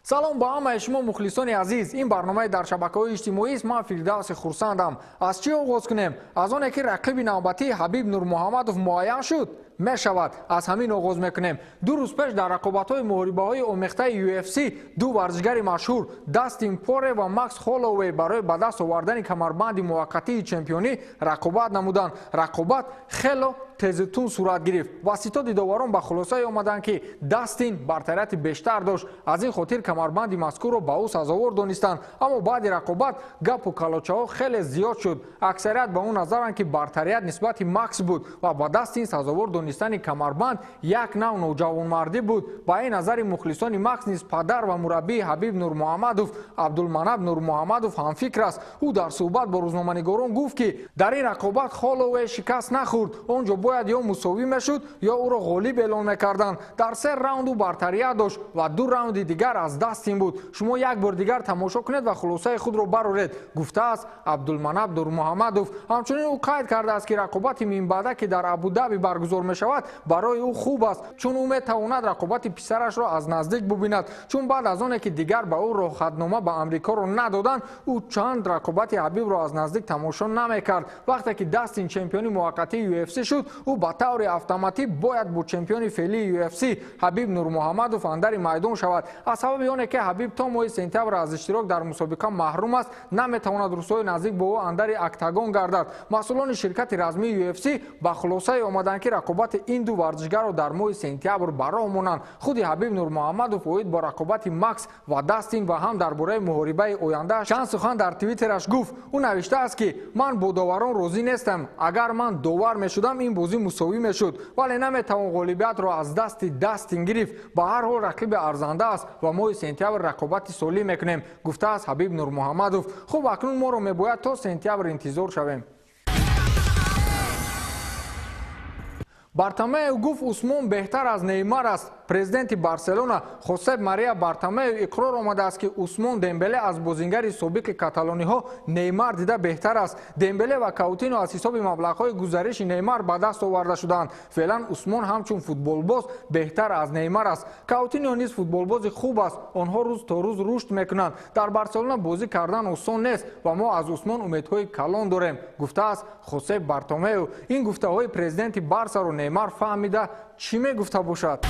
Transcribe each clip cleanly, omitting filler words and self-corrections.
салом ба ҳамаи шумо мухлисони азиз. ин барномаи дар шабакаҳои иҷтимоист. ман Фирдавси хурсандам. аз чӣ оғоз кунем? аз оне ки рақиби навбатии Ҳабиб Нурмуҳаммадов муайян шуд? мешавад. аз ҳамин оғоз мекунем. ду рӯз пеш дар рақобатҳои муҳорибаҳои омехтаи UFC ду варзишгари машҳур Дастин Поре ва Макс Холлоуэй барои ба даст овардани камарбанди муваққатии чемпионӣ рақобат намуданд. рақобат хело тезитун сурат гирифт. васито дидоварон ба хулосае омаданд ки Дастин бартарияти бештар дошт. аз ин хотир камарбанди мазкурро ба ӯ сазовор донистанд. аммо баъди рақобат гапу калочаҳо хеле зиёд шуд. аксарият ба он назаранд ки бартарият нисбати Макс буд ва ба Дастин сазовор донистани камарбанд як нав ноҷавонмардӣ буд. ба ин назари мухлисони Макс низ падар ва мураббии Ҳабиб Нурмуҳаммадов Абдулманаб Нурмуҳаммадов ҳамфикр аст. ӯ дар суҳбат бо рӯзноманигорон гуфт ки дар ин рақобат Холлоуэй шикаст нахӯрд. он ҷо бояд ё мусовӣ мешуд ё ӯро ғолиб эълон мекарданд. дар се раунду бартария дошт ва ду раунди дигар аз Дастин буд. шумо як бор дигар тамошо кунед ва хулосаи худро бароред, гуфтааст Абдулманаб Нурмуҳаммадов. ҳамчунин ӯ қайд кардааст ки рақобати минбаъда ки дар Абу-Даби баргузор мешавад барои ӯ хуб аст, чун ӯ метавонад рақобати писарашро аз наздик бубинад. чун баъд аз оне ки дигар ба ӯ роҳхатнома ба амрикоро надоданд, ӯ чанд рақобати Ҳабибро аз наздик тамошо намекард. вақте ки Дастин чемпиони муваққатии UFC шуд, ӯ ба таври автоматик бояд бо чемпиони феълии UFC Ҳабиб Нурмуҳаммадов андари майдон шавад. аз сабаби оне ки Ҳабиб то моҳи сентябр аз иштирок дар мусобиқа маҳрум аст, наметавонад рӯзҳои наздик бо ӯ андари октагон гардад. масъулони ширкати размии UFC ба хулосае омаданд ки рақобати ин ду варзишгарро дар моҳи сентябр ба роҳ монанд. худи Ҳабиб Нурмуҳаммадов оид бо рақобати Макс ва Дастин ва ҳам дар бораи муҳорибаи ояндааш чанд сухан дар твиттераш гуфт. ӯ навиштааст ки ман бо доварон розӣ нестам. агар ман довар мешудам, ин бозӣ мусовӣ мешуд, вале наметавон ғолибиятро аз дасти Дастин гирифт. ба ҳар ҳол рақиби арзанда аст ва моҳи сентябр рақобати солӣ мекунем, гуфтааст Ҳабиб Нурмуҳаммадов. хуб, акнун моро мебояд то сентябр интизор шавем. Бартомеу гуфт Усмон беҳтар аз Неймар аст. президенти Барселона Хосеп Мария Бартомеу иқрор омадааст ки Усмон Дембеле аз бозингари собиқи каталониҳо Неймар дида беҳтар аст. Дембеле ва Каутино аз ҳисоби маблағҳои гузариши Неймар ба даст оварда шудаанд. феълан Усмон ҳамчун футболбоз беҳтар аз Неймар аст. Каутино низ футболбози хуб аст. онҳо рӯз то рӯз рушд мекунанд. дар Барселона бозӣ кардан осон нест ва мо аз Усмон умедҳои калон дорем, гуфтааст Хосеп Бартомеу. ин гуфтаҳои президенти Барсаро Неймар фаҳмида чӣ мегуфта бошад?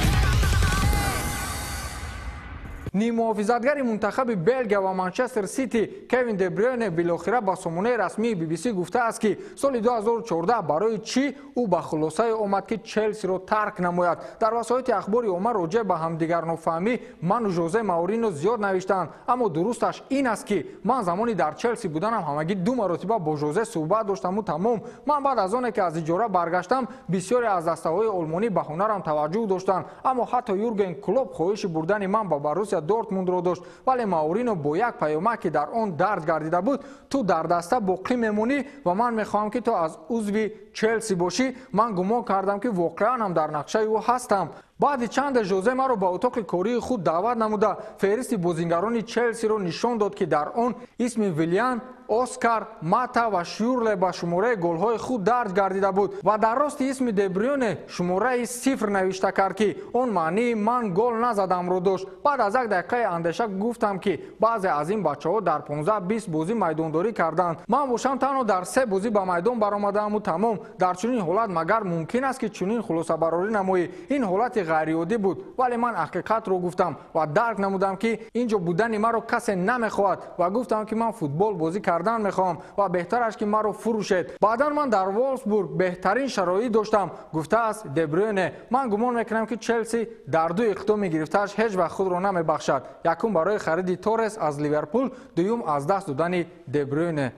нимуҳофизатгари мунтахаби Белгия ва Манчестер Сити Кевин Де Брюйне билохира ба сомонаи расмии BBC гуфтааст ки соли 2014 барои чӣ ӯ ба хулосае омад ки Челсиро тарк намояд. дар васоити ахбори омма роҷеъ ба ҳамдигарнофаҳмӣ ману Жозе Маурино зиёд навиштаанд, аммо дурусташ ин аст ки ман замони дар Челси буданам ҳамагӣ ду маротиба бо Жозе суҳбат доштаму тамом. ман баъд аз оне ки аз иҷора баргаштам, бисёре аз дастаҳои олмонӣ ба ҳунарам таваҷҷӯҳ доштанд, аммо ҳатто Юрген Клоп хоҳиши бурдани ман ба Боруссия Дортмундро дошт, вале Маурино бо як паёмак ки дар он дард гардида буд, ту дар даста боқӣ мемонӣ ва ман мехоҳам ки то аз узви Челси бошӣ. ман гумон кардам ки воқеан ҳам дар нақшаи ӯ ҳастам. баъди чанде Жозе маро ба утоқи кории худ даъват намуда феҳристи бозингарони Челсиро нишон дод ки дар он исми Виллиан, Оскар, Мата ва Шюрле ба шумораи голҳои худ дарҷ гардида буд ва дар рости исми Де Брюйне шумораи 0 навишта кард ки он маънии ман гол назадамро дошт. баъд аз як дақиқаи андеша гуфтам ки баъзе аз ин бачаҳо дар 15-20 бозӣ майдондорӣ карданд. ман бошам танҳо дар 3 бозӣ ба майдон баромадааму тамом. дар чунин ҳолат магар мумкин аст ки чунин хулосабарорӣ намоӣ? ин ҳолати ғайриоддӣ буд, вале ман ҳақиқатро гуфтам ва дарк намудам ки ин ҷо будани маро касе намехоҳад ва гуфтам ки ман футбол бозӣ кардан мехоҳам ва беҳтараш ки маро фурӯшед. баъдан ман дар Волфсбург беҳтарин шароит доштам, гуфтааст Де Брюйне. ман гумон мекунам ки Челси дар ду иқдоми гирифтааш ҳеҷ вақт худро намебахшад. якум барои хариди Торрес аз Ливерпул, дуюм аз даст додани Де Брюйне.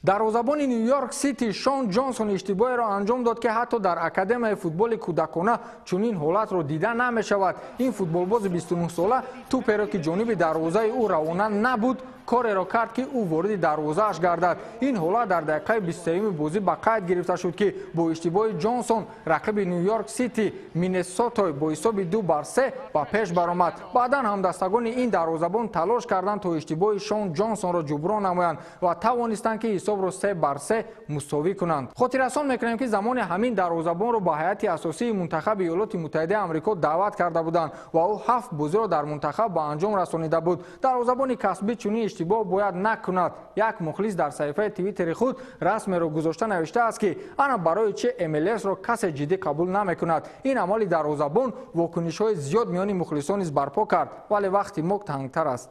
дарвозабони Нью-Йорк Сити Шон Ҷонсон иштибоҳеро анҷом дод ки ҳатто дар академияи футболи кӯдакона чунин ҳолатро дида намешавад. ин футболбози 29 сола туперо ки ҷониби дарвозаи ӯ равона набуд кореро кард ки ӯ вориди дарвозааш гардад. ин ҳолат дар дақиқаи 23 бозӣ ба қайд гирифта шуд ки бо иштибоҳи ҷонсон рақиби Нью-Йорк Сити Миннесотой бо ҳисоби 2-3 ба пеш баромад. баъдан ҳамдастагони ин дарвозабон талош карданд то иштибоҳи Шон Ҷонсонро ҷуброн намоянд ва тавонистанд ки ҳисобро 3-3 мусовӣ кунанд. хотиррасон мекунем ки замони ҳамин дарвозабонро ба ҳайати асосии Мунтахаби Иёлоти Муттаҳидаи Амрико даъват карда буданд ва ӯ 7 бозиро дар мунтахаб ба анҷом расонида буд. дарвозабони касбӣ чунин иштибоҳ бояд накунад. як мухлис дар саҳифаи твиттери худ расмеро гузошта навиштааст ки ана барои чи МЛС-ро касе ҷиддӣ қабул намекунад. ин амали дарвозабон вокунишҳои зиёд миёни мухлисон низ барпо кард, вале вақти мо тангтар аст.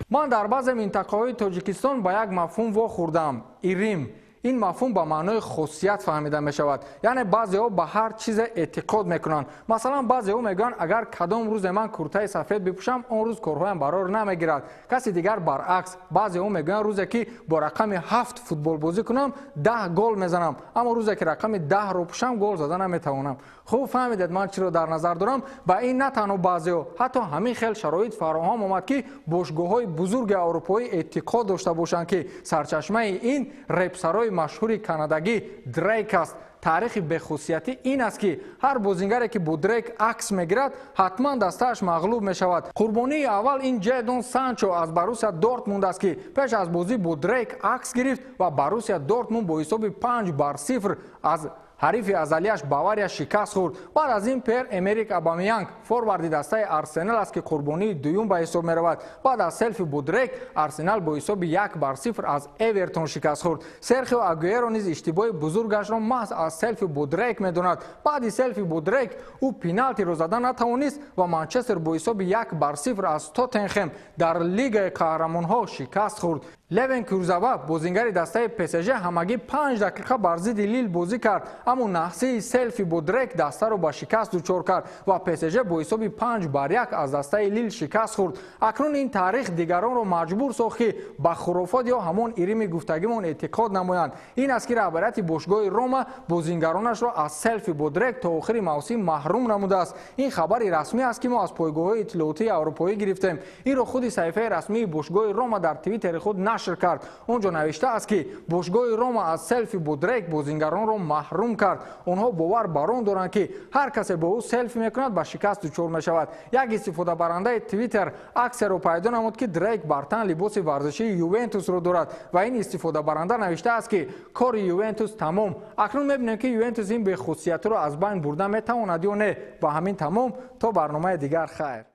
ман дар баъзе минтақаҳои Тоҷикистон ба як мафҳум вохӯрдам. ирим. ин мафҳум ба маънои хусусият фаҳмида мешавад. яъне баъзеҳо ба ҳар чизе эътиқод мекунанд. масалан баъзеҳо мегӯянд агар кадом рӯзе ман куртаи сафед бипӯшам он рӯз корҳоям барор намегирад. каси дигар баръакс. баъзеҳо мегӯянд рӯзе ки бо рақами 7 футболбозӣ кунам 10 гол мезанам, аммо рӯзе ки рақами 10-ро пӯшам гол зада наметавонам. хуб фаҳмидед ман чиро дар назар дорам. ба ин на танҳо баъзеҳо ҳатто ҳамин хел шароит фароҳам омад ки бошгоҳҳои бузурги аврупоӣ эътиқод дошта бошанд ки сарчашмаи ин репсарои машҳури канадагӣ Дрейк аст. таърихи бехусусияти ин аст ки ҳар бозингаре ки бо Дрейк акс мегирад ҳатман дастааш мағлуб мешавад. қурбонии аввал ин Ҷейдон Санчо аз Борусия Дортмунд аст ки пеш аз бозӣ бо Дрейк акс гирифт ва Борусия Дортмунд бо ҳисоби 5-0 аз ҳарифи азалияш Бавария шикаст хӯрд. баъд аз ин Пер Эмерик Абамеянг форварди дастаи Арсенал аст ки қурбонии дуюм ба ҳисоб меравад. баъд аз селфи бо Дрейк Арсенал бо ҳисоби 1-0 аз Эвертон шикаст хӯрд. Серхио Агуэро низ иштибоҳи бузургашро маҳз аз селфи бо Дрейк медонад. баъди селфи бо Дрейк ӯ пеналтиро зада натавонист ва Манчестер бо ҳисоби 1-0 аз Тоттенхем дар Лигаи қаҳрамонҳо шикаст хӯрд. Левен Курзава бозингари дастаи ПСЖ ҳамагӣ 5 дақиқа бар зидди Лил бозӣ кард, аммо наҳсии селфи бо Дрейк дастаро ба шикаст дучор кард ва ПСЖ бо ҳисоби 5-1 аз дастаи Лил шикаст хӯрд. акнун ин таърих дигаронро маҷбур сохт ки ба хурофот ё ҳамон ирими гуфтагимон эътиқод намоянд. ин аст ки раҳбарияти бошгоҳи Рома бозингаронашро аз селфи бо Дрейк то охири мавсим маҳрум намудааст. ин хабари расмӣ аст ки мо аз пойгоҳҳои иттилоотии аврупоӣ гирифтем. инро худи саҳифаи расмии бошгоҳи Рома дар твиттери худ нашр кард. онҷо навиштааст ки бошгоҳи Рома аз селфи бо Дрейк бозингаронро маҳрум кард. онҳо бовар бар он доранд ки ҳар касе бо ӯ селфи мекунад ба шикаст дучор мешавад. як истифодабарандаи твиттер аксеро пайдо намуд ки Дрейк бар тан либоси варзишии Ювентусро дорад ва ин истифодабаранда навиштааст ки кори Ювентус тамом. акнун мебинем ки Ювентус ин бехусусиятиро аз байн бурда метавонад ё не. ба ҳамин тамом то барномаи дигар хайр.